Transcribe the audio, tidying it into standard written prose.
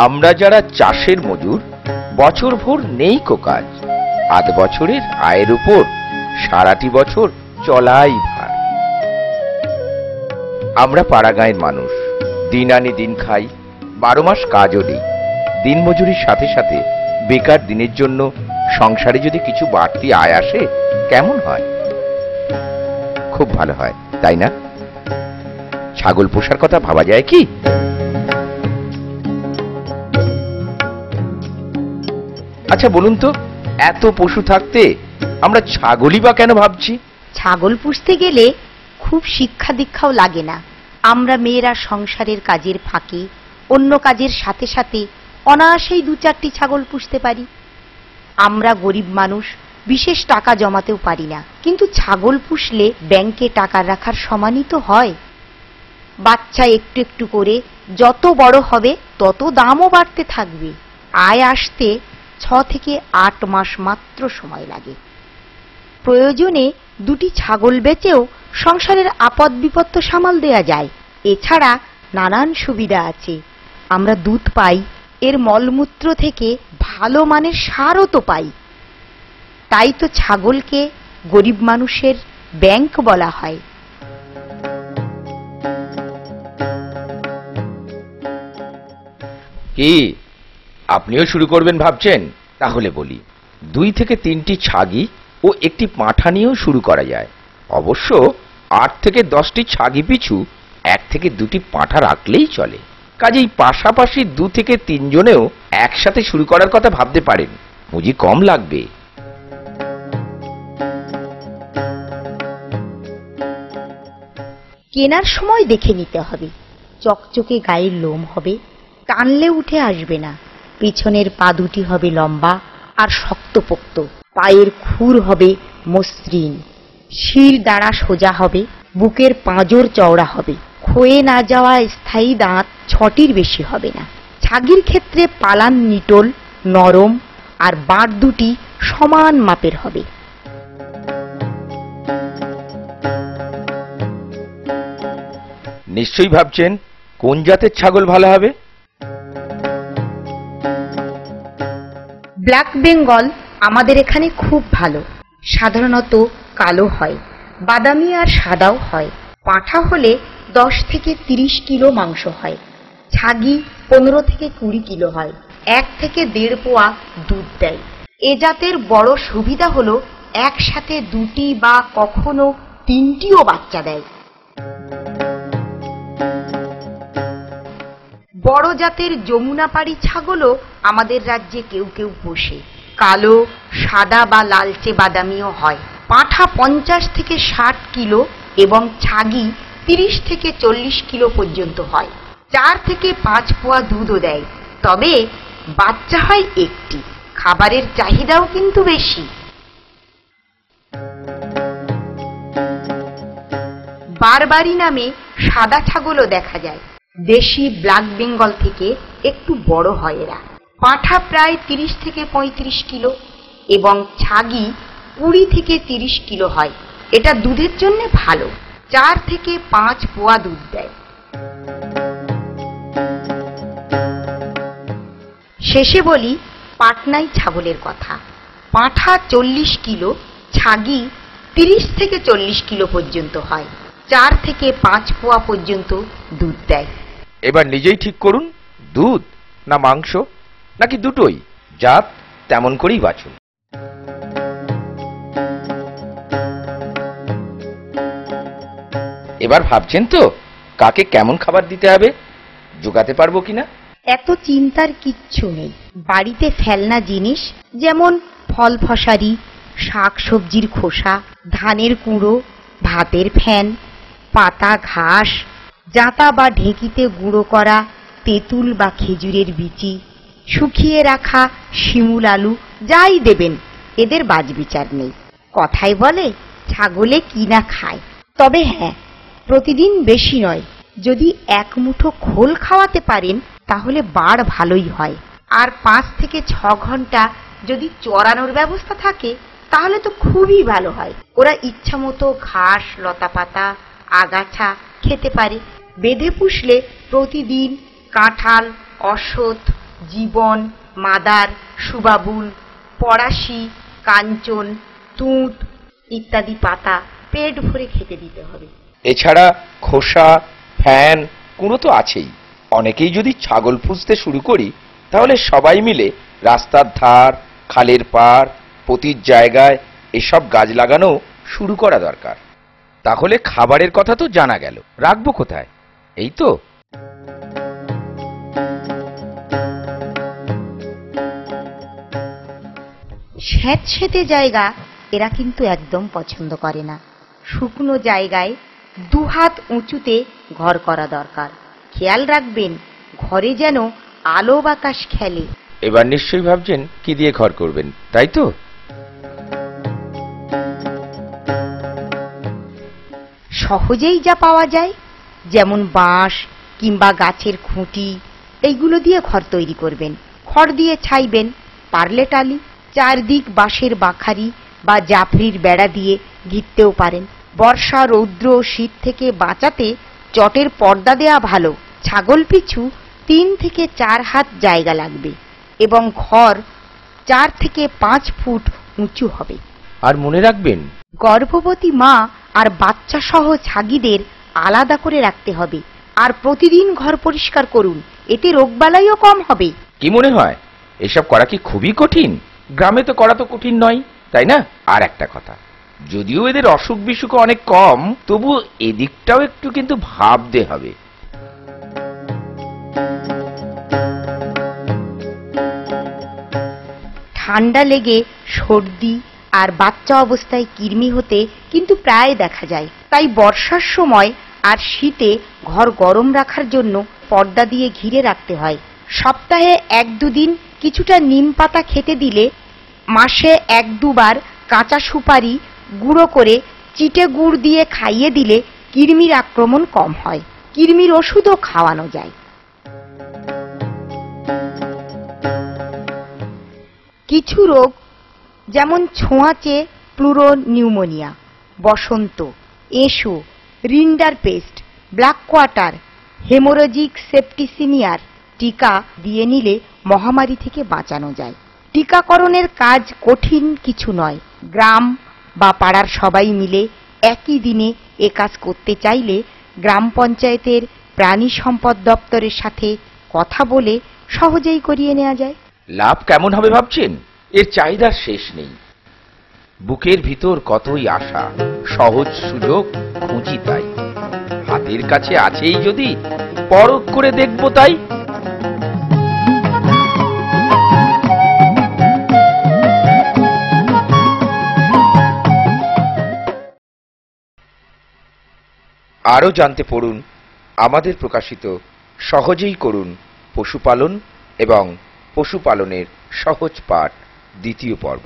আমরা যারা চাষের মজুর, বছরভর নেই কো কাজ, আধ বছরের আয়ের উপর সারাটি বছর চলাই ভার। আমরা পাড়াগাঁয়ের মানুষ, দিন আনি দিন খাই, 12 মাস কাজও নেই। দিন মজুরির সাথে সাথে বেকার দিনের জন্য সংসারে যদি কিছু বাড়তি আয় আসে কেমন হয়? খুব ভালো হয়, তাই না? ছাগল পোষার কথা ভাবা যায় কি? আচ্ছা বলুন তো, এত পশু থাকতে আমরা ছাগলই বা কেন ভাবছি? ছাগল পুষতে গেলে খুব শিক্ষা দীক্ষাও লাগে না। আমরা মেয়েরা সংসারের কাজের ফাঁকে অন্য কাজের সাথে সাথে অনায়াসেই 2-4টি ছাগল পুষতে পারি। আমরা গরিব মানুষ, বিশেষ টাকা জমাতেও পারি না, কিন্তু ছাগল পুষলে ব্যাংকে টাকা রাখার সমানই তো হয়। বাচ্চা একটু একটু করে যত বড় হবে তত দামও বাড়তে থাকবে। আয় আসতে 6 থেকে 8 মাস মাত্র সময় লাগে। প্রয়োজনে 2টি ছাগল বেচেও সংসারের আপদ বিপদ তো সামাল দেয়া যায়। এছাড়া নানান সুবিধা আছে। আমরা দুধ পাই, এর মলমূত্র থেকে ভালো মানের সারও তো পাই। তাই তো ছাগলকে গরিব মানুষের ব্যাংক বলা হয়। কি আপনিও শুরু করবেন ভাবছেন? তাহলে বলি, 2 থেকে 3টি ছাগি ও একটি পাঁঠা নিয়েও শুরু করা যায়। অবশ্য 8 থেকে 10টি ছাগি পিছু 1 থেকে 2টি পাঁঠা রাখলেই চলে। কাজেই পাশাপাশি 2 থেকে 3 জনেও একসাথে শুরু করার কথা ভাবতে পারেন, পুঁজি কম লাগবে। কেনার সময় দেখে নিতে হবে। চকচকে গায়ের লোম হবে, টানলে উঠে আসবে না। পিছনের পা 2টি হবে লম্বা আর শক্তপোক্ত, পায়ের খুর হবে মসৃণ, শির দাঁড়া সোজা হবে, বুকের পাঁজর চওড়া হবে, ক্ষয়ে না যাওয়া স্থায়ী দাঁত 6টির বেশি হবে না। ছাগির ক্ষেত্রে পালান নিটোল, নরম আর বাঁট 2টি সমান মাপের হবে। নিশ্চয়ই ভাবছেন কোন জাতের ছাগল ভালো হবে? ব্ল্যাক বেঙ্গল আমাদের এখানে খুব ভালো। সাধারণত কালো হয়, বাদামি আর সাদাও হয়। পাঁঠা হলে 10 থেকে 30 কিলো মাংস হয়। ছাগি 15 থেকে 20 কিলো হয়। 1 থেকে 1.5 পোয়া দুধ দেয়। এ জাতের বড় সুবিধা হলো একসাথে 2টি বা কখনো 3টিও বাচ্চা দেয়। বড় জাতের যমুনাপাড়ি ছাগলও আমাদের রাজ্যে কেউ কেউ পোষে। কালো, সাদা বা লালচে বাদামিও হয়। পাঁঠা 50 থেকে 60 কিলো এবং ছাগি 30 থেকে 40 কিলো পর্যন্ত হয়। 4 থেকে 5 পোয়া দুধও দেয়, তবে বাচ্চা হয় 1টি। খাবারের চাহিদাও কিন্তু বেশি। বারবারি নামে সাদা ছাগলও দেখা যায়। দেশি ব্ল্যাক বেঙ্গল থেকে একটু বড় হয় এরা। পাঁঠা প্রায় 30 থেকে 35 কিলো এবং ছাগি 20 থেকে 30 কিলো হয়। এটা দুধের জন্য ভালো। 4 থেকে 5 পোয়া দুধ দেয়। শেষে বলি পাটনাই ছাগলের কথা। পাঁঠা 40 কিলো, ছাগি 30 থেকে 40 কিলো পর্যন্ত হয়। 4 থেকে 5 পোয়া পর্যন্ত দুধ দেয়। এবার নিজেই ঠিক করুন, দুধ না মাংস নাকি দুটোই। জাত তেমন করেই বাছুন। এবার ভাবছেন তো কাকে কেমন খাবার দিতে হবে, জোগাতে পারবো কিনা? এত চিন্তার কিচ্ছু নেই। বাড়িতে ফেলনা জিনিস যেমন ফল ফসারি, শাক সবজির খোসা, ধানের কুঁড়ো, ভাতের ফ্যান, পাতা ঘাস, জাঁতা বা ঢেঁকিতে গুঁড়ো করা তেঁতুল বা খেজুরের বিচি, শুকিয়ে রাখা শিমুল আলু, যাই দেবেন এদের বাজবিচার নেই। কথায় বলে ছাগলে কি না খায়। তবে হ্যাঁ, প্রতিদিন বেশি নয়। যদি 1 মুঠো খোল খাওয়াতে পারেন তাহলে বাড় ভালোই হয়। আর 5 থেকে 6 ঘন্টা যদি চড়ানোর ব্যবস্থা থাকে তাহলে তো খুবই ভালো হয়। ওরা ইচ্ছা মতো ঘাস, লতা পাতা, আগাছা খেতে পারে। বেঁধে পুষলে প্রতিদিন কাঁঠাল, অশ্বত্থ, জীবন, মাদার, সুবাবুল, পড়াশি, কাঞ্চন, তুঁত ইত্যাদি পাতা পেট ভরে খেতে দিতে হবে। এছাড়া খোসা, ফ্যান, কুঁড়ো তো আছেই। অনেকেই যদি ছাগল পুষতে শুরু করি তাহলে সবাই মিলে রাস্তার ধার, খালের পাড়, পতির জায়গায় এসব গাছ লাগানো শুরু করা দরকার। তাহলে খাবারের কথা তো জানা গেল, রাখবো কোথায়? এই তো। স্যাঁতসেঁতে জায়গা এরা কিন্তু একদম পছন্দ করে না। শুকনো জায়গায় 2 হাত উঁচুতে ঘর করা দরকার। খেয়াল রাখবেন ঘরে যেন আলো বাতাস খেলে। এবার নিশ্চয়ই ভাবছেন কি দিয়ে ঘর করবেন, তাই তো? সহজেই যা পাওয়া যায়, যেমন বাঁশ কিংবা গাছের খুঁটি, এইগুলো দিয়ে ঘর তৈরি করবেন। খড় দিয়ে ছাইবেন, পারলে টালি। চারদিক বাঁশের বাখারি বা জাফরির বেড়া দিয়ে ঘিরতেও পারেন। বর্ষা, রৌদ্র, শীত থেকে বাঁচাতে চটের পর্দা দেয়া ভালো। ছাগল পিছু 3 থেকে 4 হাত জায়গা লাগবে এবং ঘর 4 থেকে 5 ফুট উঁচু হবে। আর মনে রাখবেন, গর্ভবতী মা আর বাচ্চা সহ ছাগিদের আলাদা করে রাখতে হবে। আর প্রতিদিন ঘর পরিষ্কার করুন, এতে রোগবালাইও কম হবে। কি মনে হয় এসব করা কি খুবই কঠিন? গ্রামে তো করা তো কঠিন নয়, তাই না? আর একটা কথা, যদিও এদের অসুখ বিসুখ অনেক কম, তবু এদিকটাও একটু কিন্তু ভাবতে হবে। ঠান্ডা লেগে সর্দি আর বাচ্চা অবস্থায় কৃমি হতে কিন্তু প্রায় দেখা যায়। তাই বর্ষার সময় আর শীতে ঘর গরম রাখার জন্য পর্দা দিয়ে ঘিরে রাখতে হয়। সপ্তাহে 1-2 দিন কিছুটা নিম পাতা খেতে দিলে, মাসে 1-2 বার কাঁচা সুপারি গুঁড়ো করে চিটে গুড় দিয়ে খাইয়ে দিলে কৃমির আক্রমণ কম হয়। কৃমির ওষুধও খাওয়ানো যায়। কিছু রোগ যেমন ছোঁয়াচে প্লুরোনিউমোনিয়া, বসন্ত, এঁশো, রিন্ডার পেস্ট, ব্ল্যাক কোয়াটার, হেমোরেজিক সেপ্টিসিমিয়ার টিকা দিয়ে নিলে মহামারী থেকে বাঁচানো যায়। টিকাকরণের কাজ কঠিন কিছু নয়। গ্রাম বা পাড়ার সবাই মিলে একই দিনে এ কাজ করতে চাইলে গ্রাম পঞ্চায়েতের প্রাণী সম্পদ দপ্তরের সাথে কথা বলে সহজেই করিয়ে নেওয়া যায়। লাভ কেমন হবে ভাবছেন? এর চাহিদার শেষ নেই। বুকের ভিতর কতই আশা, সহজ সুযোগ খুঁজি তাই। হাতের কাছে আছেই যদি, পরখ করে দেখব তাই। আরও জানতে পড়ুন আমাদের প্রকাশিত সহজেই করুন পশুপালন এবং পশুপালনের সহজ পাঠ 2য় পর্ব।